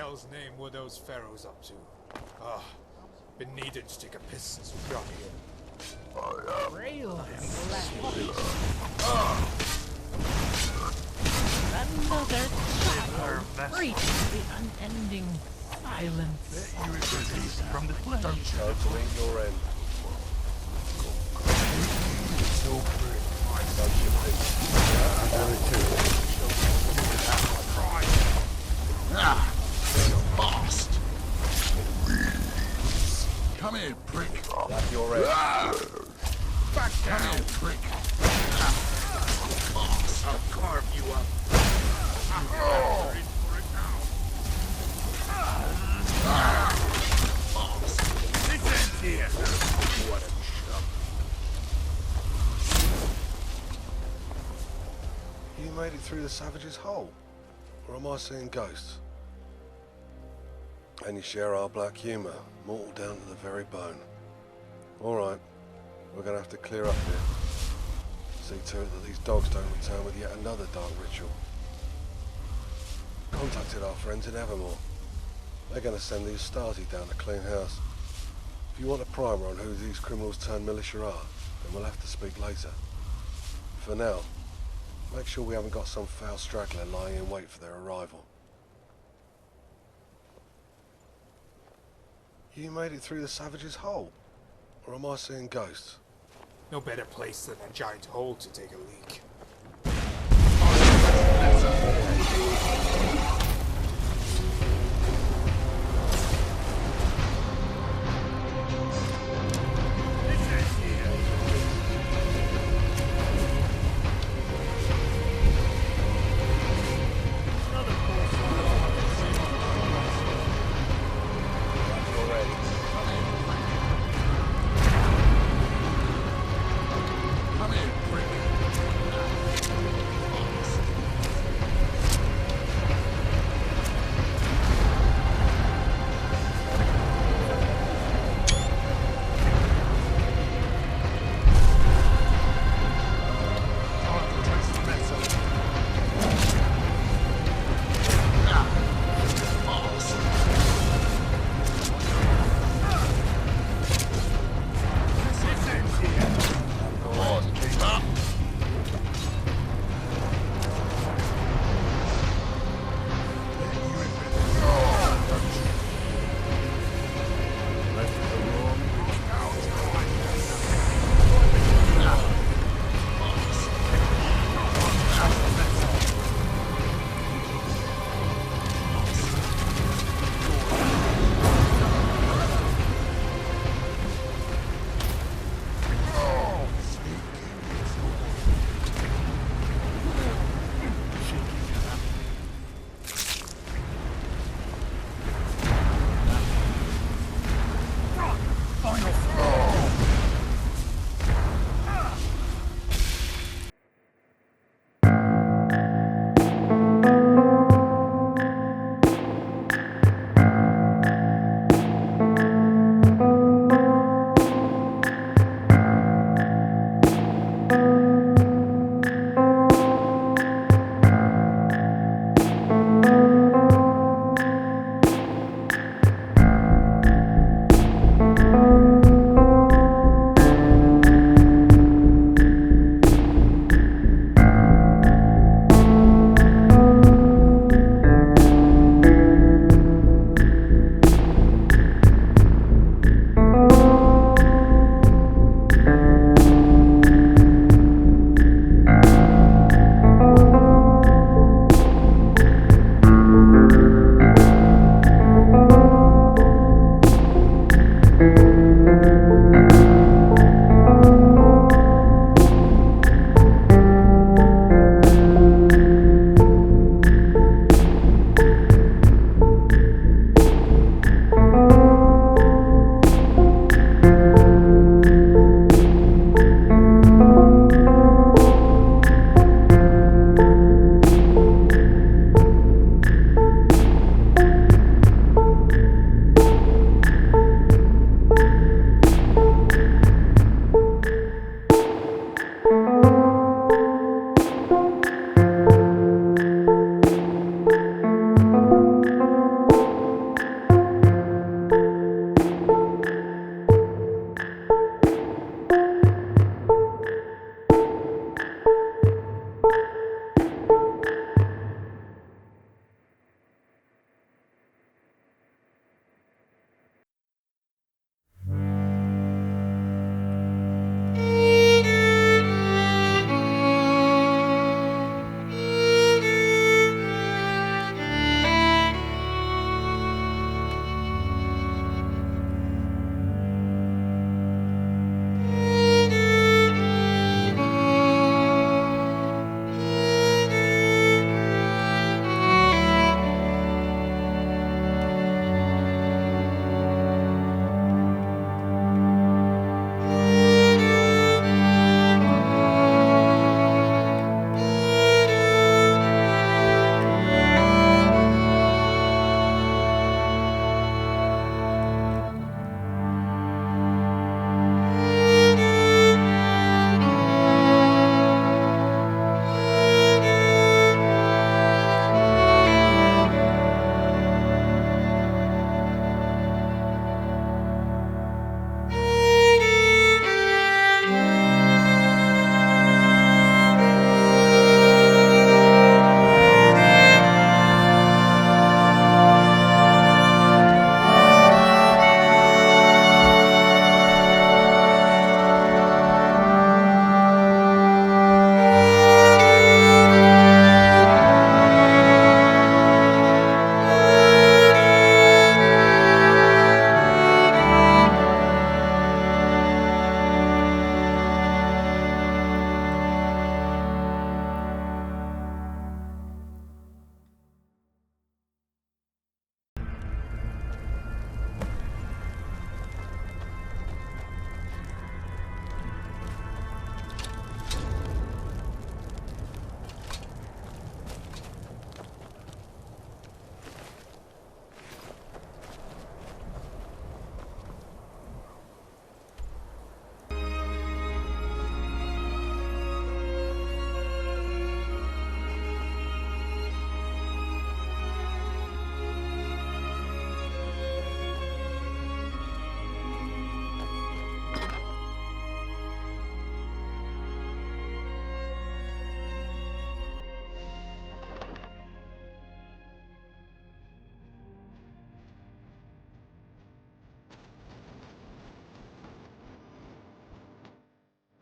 hell's name were those pharaohs up to? Ah, been needing to take a piss since we got here. Rail and flesh. Another child breaches the unending silence. You is released from the flesh. Cancelling your end. So pretty. Don't you think? I got it too. Lost. Come here, prick. That's your end. Back down. Come here, prick. I'll carve you up. This ends here. What a chump. You made it through the savage's hole? Or am I seeing ghosts? And you share our black humour, mortal down to the very bone. Alright, we're gonna have to clear up here. See to it that these dogs don't return with yet another dark ritual. Contacted our friends in Evermore. They're gonna send the Astarte down to clean house. If you want a primer on who these criminals turned militia are, then we'll have to speak later. For now, make sure we haven't got some foul straggler lying in wait for their arrival. You made it through the savage's hole? Or am I seeing ghosts? No better place than a giant hole to take a leak. Come here, prick.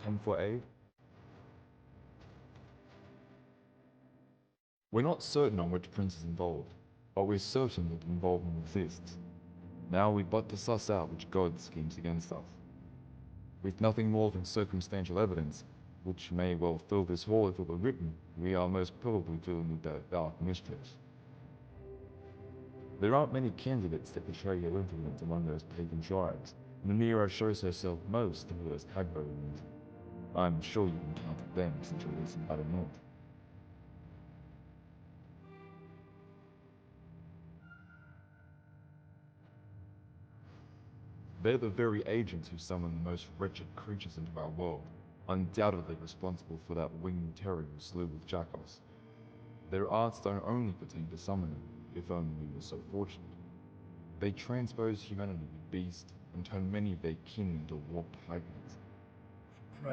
come for aid? We're not certain on which prince is involved, but we're certain that involvement exists. Now we but to suss out which god schemes against us. With nothing more than circumstantial evidence, which may well fill this hall if it were written, we are most probably dealing with that dark mistress. There aren't many candidates that portray her influence among those pagan tribes, and Nero shows herself most through those Hagbergs. I'm sure you can count them since your recent battle north. They're the very agents who summon the most wretched creatures into our world, undoubtedly responsible for that winged terror you slew with Jackals. Their arts don't only pertain to summoning, if only we were so fortunate. They transpose humanity to beast and turn many of their kin into warped hybrids.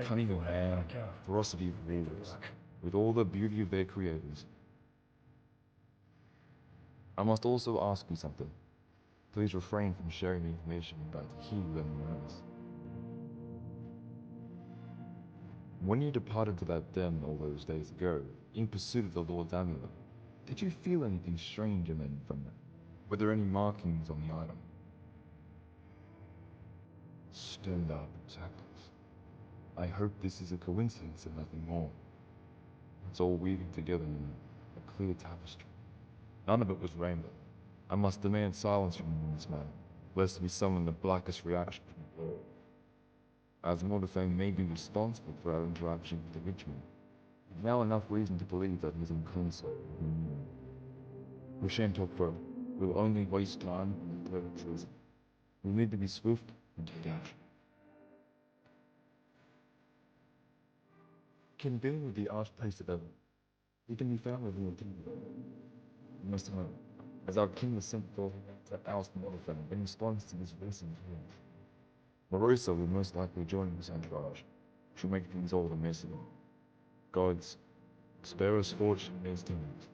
Cunning of man, ferocity of rulers, with all the beauty of their creators. I must also ask you something. Please refrain from sharing the information about he and anyone else. When you departed to that den all those days ago, in pursuit of the Lord Tamriel, did you feel anything strange emanating from it? Were there any markings on the item? Stoned up Jackals. I hope this is a coincidence and nothing more. It's all weaving together in a clear tapestry. None of it was rainbow. I must demand silence from you in this matter, lest we summon the blackest reaction from the world. As Mordefang may be responsible for our interaction with the ritual, we've now enough reason to believe that he's in concert with me. We shan't talk further. We'll only waste time and further treason. We need to be swift and take action. Can dealing with the arch-priest of Evan, he can be found within the kingdom. We must know, as our king was sent for to oust Mordefang in response to this recent event. Marosa will most likely join this entourage, which will make things all the messier. Gods, spare us fortune in these times.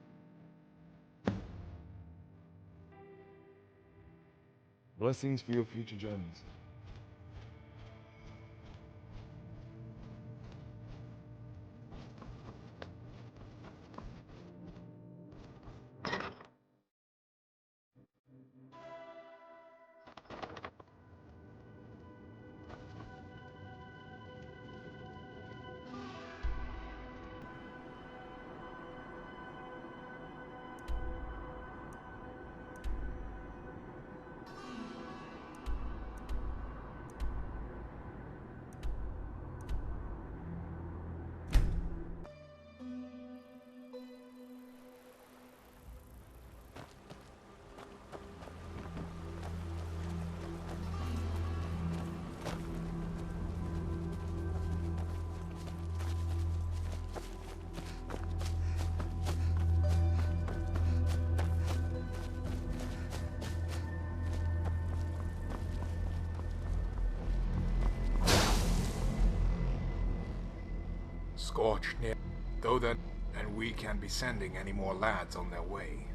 Blessings for your future journeys. Scorched near, though then, and we can't be sending any more lads on their way.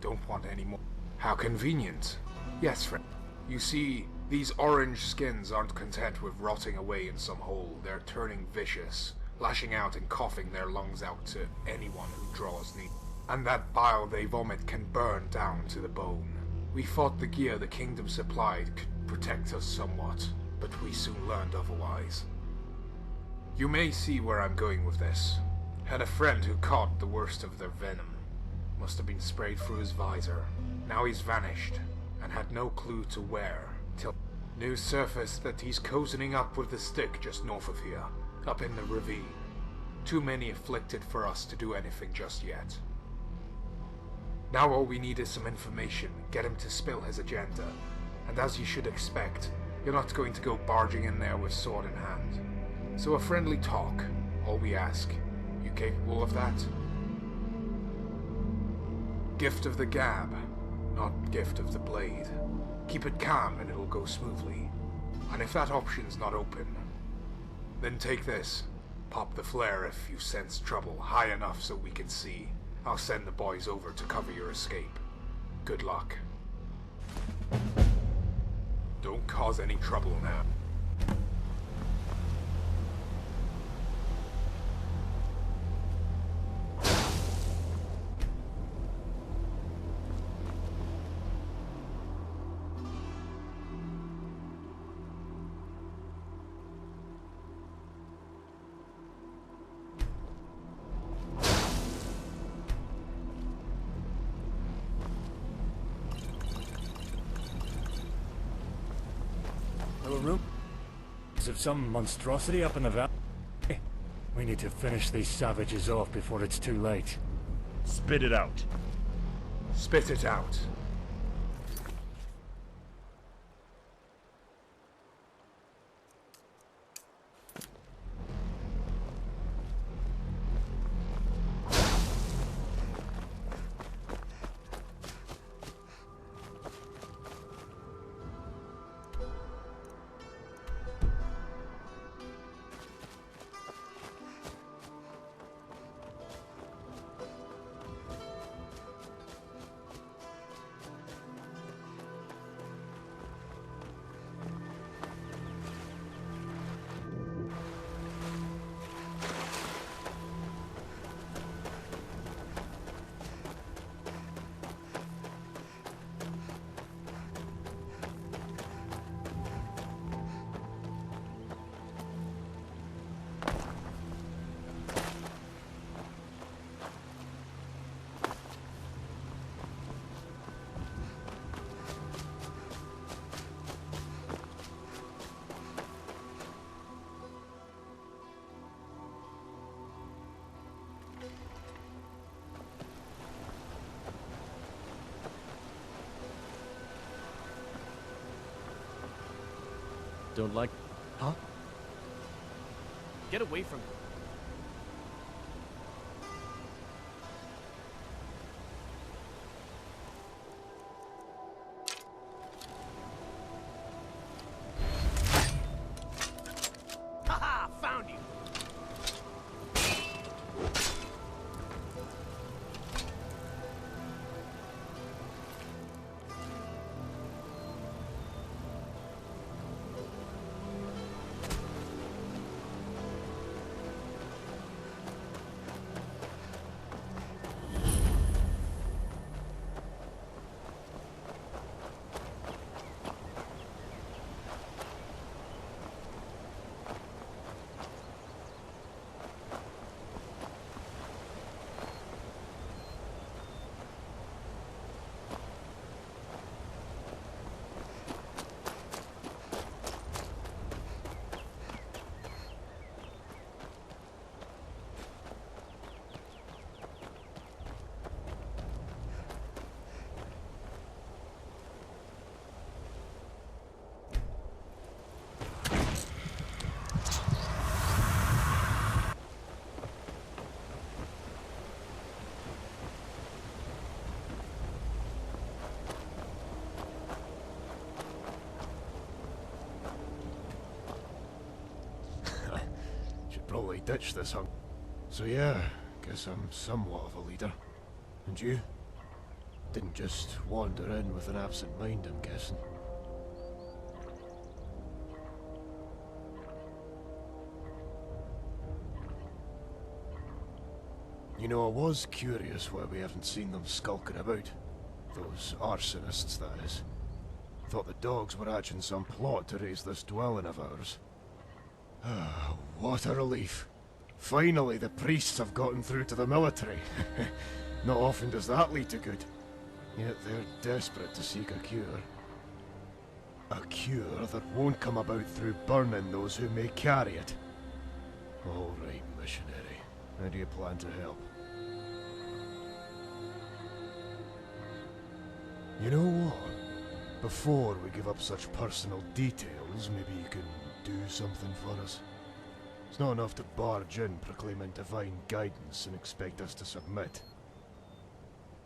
Don't want any more. How convenient. Yes, friend. You see, these orange skins aren't content with rotting away in some hole. They're turning vicious, lashing out and coughing their lungs out to anyone who draws near. And that bile they vomit can burn down to the bone. We thought the gear the kingdom supplied could protect us somewhat, but we soon learned otherwise. You may see where I'm going with this. Had a friend who caught the worst of their venom. Must have been sprayed through his visor. Now he's vanished, and had no clue to where, till news surfaced that he's cozening up with the stick just north of here, up in the ravine. Too many afflicted for us to do anything just yet. Now all we need is some information, get him to spill his agenda. And as you should expect, you're not going to go barging in there with sword in hand. So a friendly talk, all we ask. You capable of that? Gift of the gab, not gift of the blade. Keep it calm and it'll go smoothly. And if that option's not open, then take this. Pop the flare if you sense trouble high enough so we can see. I'll send the boys over to cover your escape. Good luck. Don't cause any trouble now. There were rumors of some monstrosity up in the valley. We need to finish these savages off before it's too late. Spit it out. Spit it out. Don't like... Huh? Get away from me. Haha! Found you! Probably ditch this hunk. So yeah, guess I'm somewhat of a leader. And you? Didn't just wander in with an absent mind, I'm guessing. You know, I was curious why we haven't seen them skulking about. Those arsonists, that is. Thought the dogs were hatching some plot to raise this dwelling of ours. Ah, what a relief. Finally, the priests have gotten through to the military. Not often does that lead to good. Yet they're desperate to seek a cure. A cure that won't come about through burning those who may carry it. All right, missionary. How do you plan to help? You know what? Before we give up such personal details, maybe you can do something for us. It's not enough to barge in proclaiming divine guidance and expect us to submit.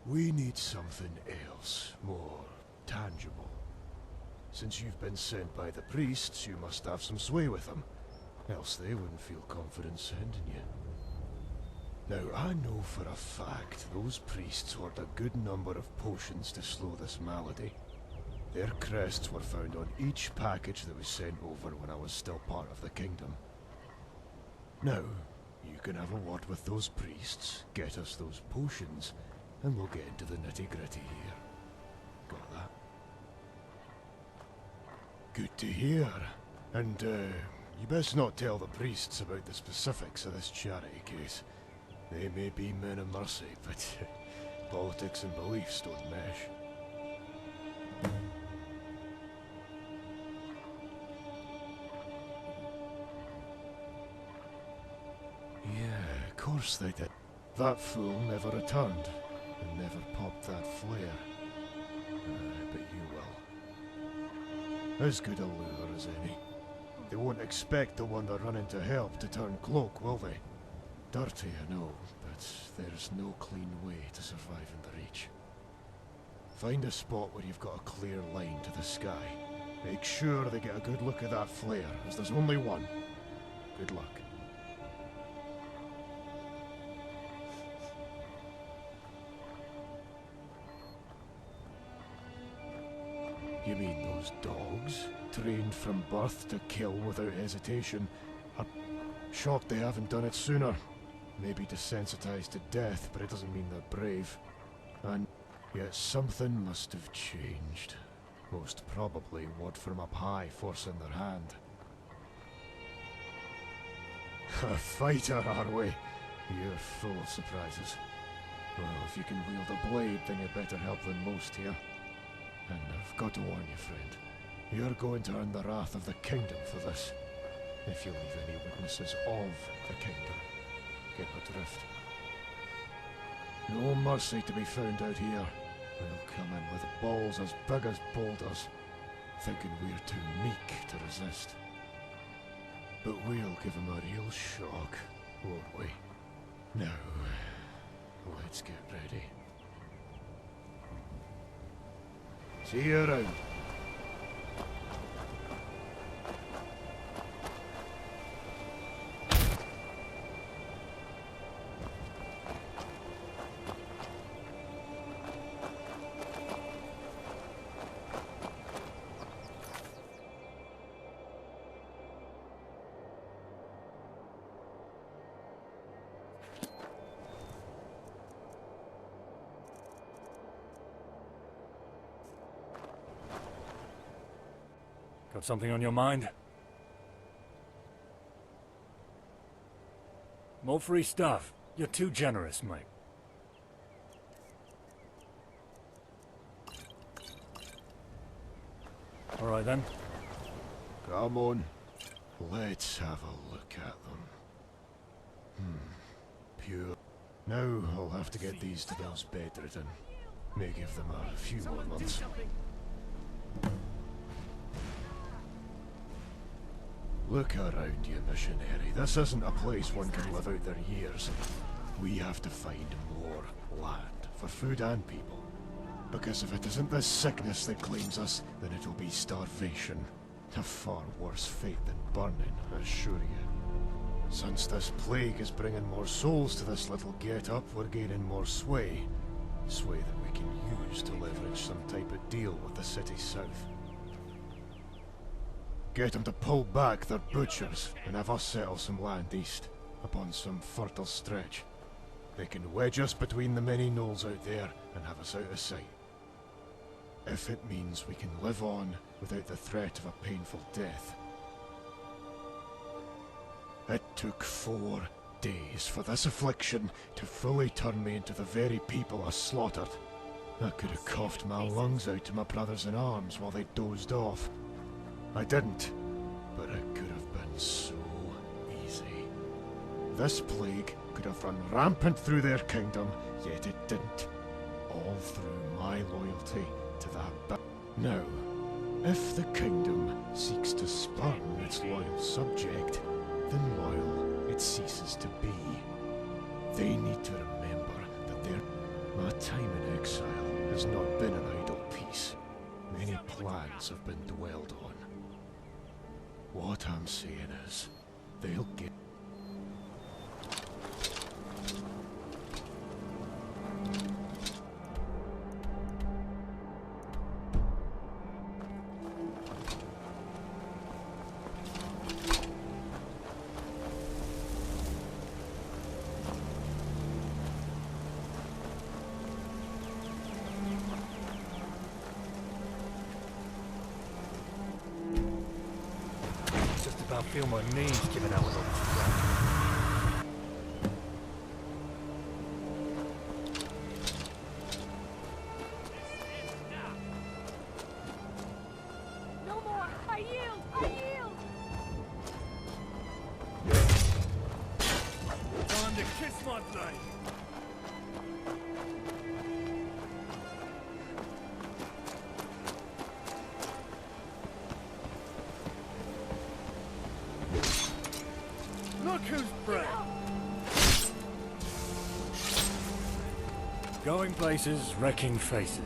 We need something else, more tangible. Since you've been sent by the priests, you must have some sway with them. Else they wouldn't feel confident sending you. Now, I know for a fact those priests hoard a good number of potions to slow this malady. Their crests were found on each package that was sent over when I was still part of the kingdom. Now, you can have a word with those priests, get us those potions, and we'll get into the nitty-gritty here. Got that? Good to hear. And, you best not tell the priests about the specifics of this charity case. They may be men of mercy, but politics and beliefs don't mesh. course they did. That fool never returned, and never popped that flare. But you will. As good a lure as any. They won't expect the one they're running to help to turn cloak, will they? Dirty, I know, but there's no clean way to survive in the Reach. Find a spot where you've got a clear line to the sky. Make sure they get a good look at that flare, as there's only one. Good luck. You mean those dogs, trained from birth to kill without hesitation, are shocked they haven't done it sooner. Maybe desensitized to death, but it doesn't mean they're brave. And yet something must have changed. Most probably word from up high forcing their hand. A fighter, are we? You're full of surprises. Well, if you can wield a blade, then you're better help than most here. And I've got to warn you, friend. You're going to earn the wrath of the kingdom for this. If you leave any witnesses of the kingdom. Get my drift. No mercy to be found out here. We'll come in with balls as big as boulders, thinking we're too meek to resist. But we'll give him a real shock, won't we? Now, let's get ready. See you around. Got something on your mind? More free stuff. You're too generous, mate. All right then. Come on. Let's have a look at them. Pure. Now I'll have to get these to those bedridden. May give them a few more months. Look around you, missionary. This isn't a place one can live out their years. We have to find more land, for food and people. Because if it isn't this sickness that claims us, then it'll be starvation. A far worse fate than burning, I assure you. Since this plague is bringing more souls to this little get-up, we're gaining more sway. Sway that we can use to leverage some type of deal with the city south. Get them to pull back their butchers and have us settle some land east, upon some fertile stretch. They can wedge us between the many knolls out there and have us out of sight. If it means we can live on without the threat of a painful death. It took 4 days for this affliction to fully turn me into the very people I slaughtered. I could have coughed my lungs out to my brothers in arms while they dozed off. I didn't, but it could have been so easy. This plague could have run rampant through their kingdom, yet it didn't. All through my loyalty to that Now, if the kingdom seeks to spurn its loyal subject, then loyal it ceases to be. They need to remember that my time in exile has not been an idle peace. Many plans have been dwelled on. What I'm saying is, they'll get... I feel my knees giving out with all this crap. No more! I yield! I yield! Time to kiss my blade. Look who's brave. Going places, wrecking faces.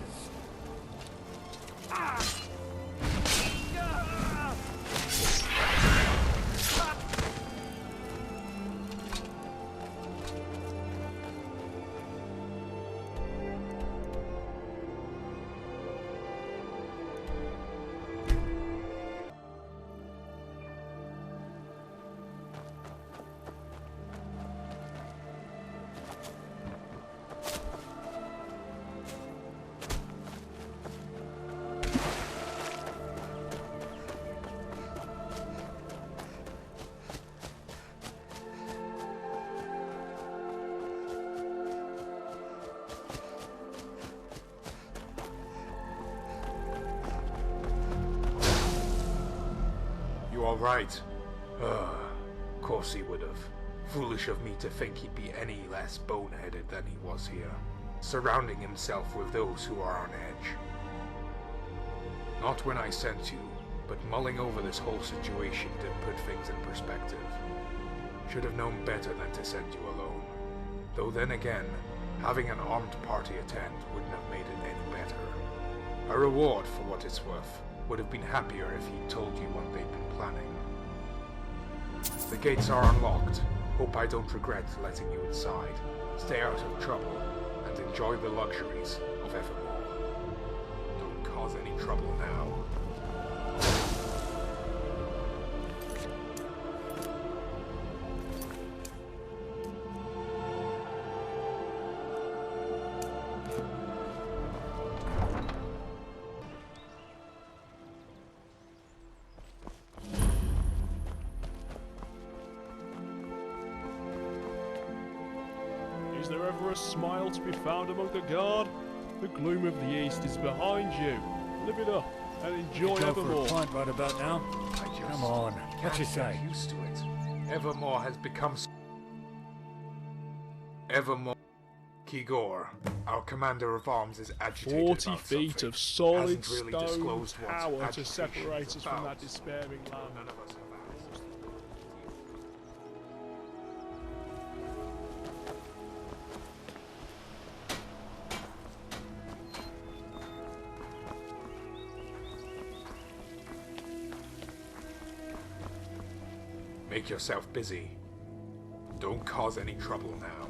You all right? Of course he would have. Foolish of me to think he'd be any less boneheaded than he was here, surrounding himself with those who are on edge. Not when I sent you, but mulling over this whole situation did put things in perspective. Should have known better than to send you alone. Though then again, having an armed party attend wouldn't have made it any better. A reward for what it's worth. Would have been happier if he'd told you what they'd been planning. The gates are unlocked. Hope I don't regret letting you inside. Stay out of trouble, and enjoy the luxuries of Evermore. Don't cause any trouble now. Is there ever a smile to be found among the guard? The gloom of the east is behind you. Live it up and enjoy Go for a Evermore. pint right about now. I just Come on, what you can't say? get used to it. Evermore has become Evermore. Kigor, our commander of arms, is agitated 40 about feet something. of solid Hasn't really stone disclosed what power to agitation's separate us from about. that despairing land. None of us have asked. Make yourself busy. Don't cause any trouble now.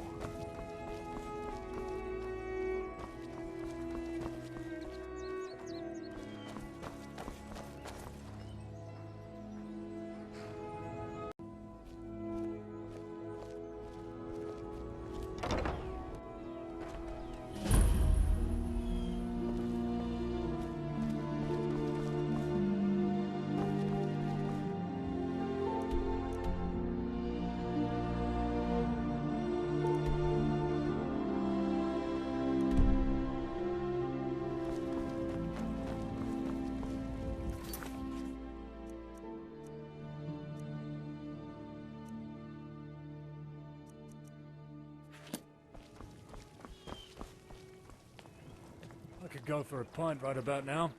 I could go for a pint right about now.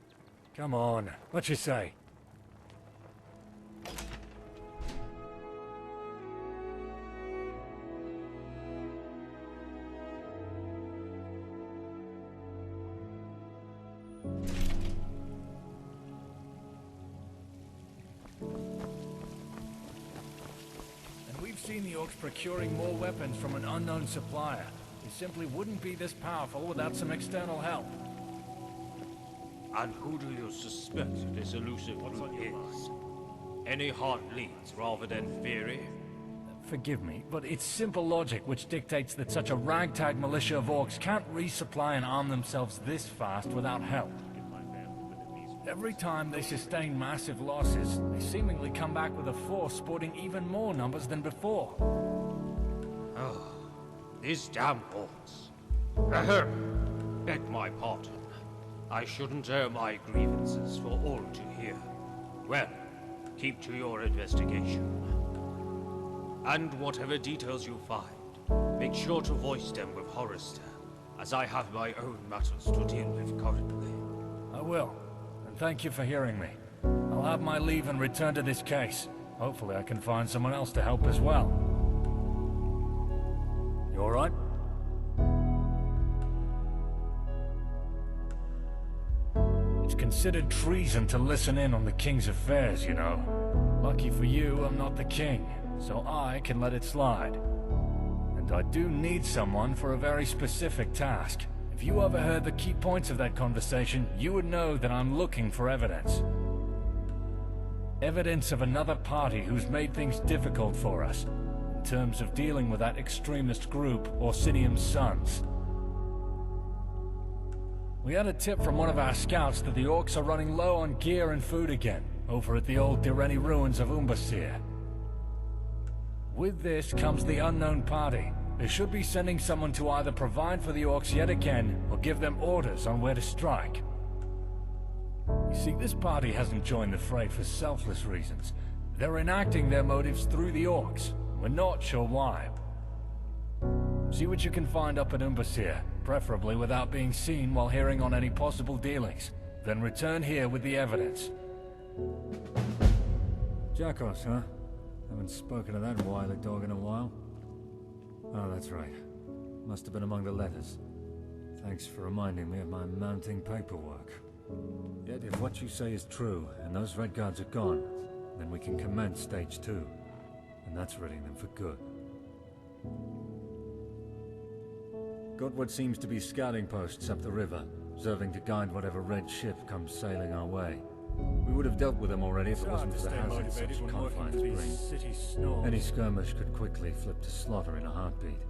Come on, what you say? And we've seen the orcs procuring more weapons from an unknown supplier. He simply wouldn't be this powerful without some external help. And who do you suspect this elusive group is? Any heart leads rather than theory? Forgive me, but it's simple logic which dictates that such a ragtag militia of orcs can't resupply and arm themselves this fast without help. Every time they sustain massive losses, they seemingly come back with a force sporting even more numbers than before. Oh, these damn orcs. Ahem. Beg my pardon. I shouldn't air my grievances for all to hear. Well, keep to your investigation. And whatever details you find, Make sure to voice them with Horrister, as I have my own matters to deal with currently. I will, and thank you for hearing me. I'll have my leave and return to this case. Hopefully I can find someone else to help as well. You alright? It's considered treason to listen in on the king's affairs, you know. Lucky for you, I'm not the king, so I can let it slide. And I do need someone for a very specific task. If you overheard the key points of that conversation, you would know that I'm looking for evidence. Evidence of another party who's made things difficult for us, in terms of dealing with that extremist group, Orsinium's Sons. We had a tip from one of our scouts that the orcs are running low on gear and food again, over at the old Direni ruins of Umbasir. With this comes the unknown party. They should be sending someone to either provide for the orcs yet again, or give them orders on where to strike. You see, this party hasn't joined the fray for selfless reasons. They're enacting their motives through the orcs. We're not sure why. See what you can find up at Umbasir, preferably without being seen while hearing on any possible dealings. Then return here with the evidence. Jakos, huh? Haven't spoken to that wily dog in a while. Oh, that's right. Must have been among the letters. Thanks for reminding me of my mounting paperwork. Yet if what you say is true, and those Red Guards are gone, then we can commence Stage 2. And that's ridding them for good. Got what seems to be scouting posts up the river, serving to guide whatever red ship comes sailing our way. We would have dealt with them already if it wasn't for the hazards such confines bring. Any skirmish could quickly flip to slaughter in a heartbeat.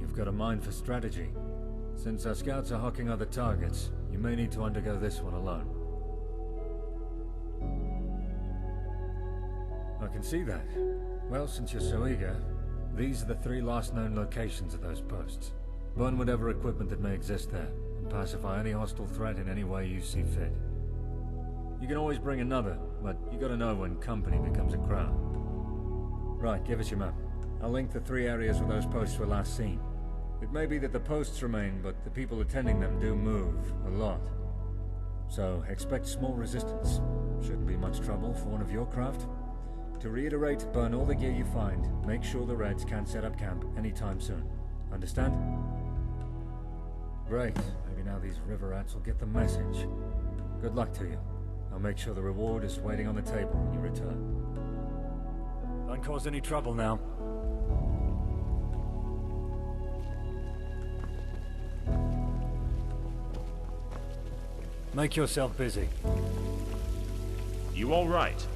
You've got a mind for strategy. Since our scouts are hawking other targets, you may need to undergo this one alone. I can see that. Well, since you're so eager, these are the 3 last known locations of those posts. Burn whatever equipment that may exist there, and pacify any hostile threat in any way you see fit. You can always bring another, but you gotta know when company becomes a crowd. Right, give us your map. I'll link the 3 areas where those posts were last seen. It may be that the posts remain, but the people attending them do move a lot. So expect small resistance. Shouldn't be much trouble for one of your craft. To reiterate, burn all the gear you find. Make sure the Reds can't set up camp anytime soon. Understand? Great. Maybe now these river rats will get the message. Good luck to you. I'll make sure the reward is waiting on the table when you return. Don't cause any trouble now. Make yourself busy. You all right?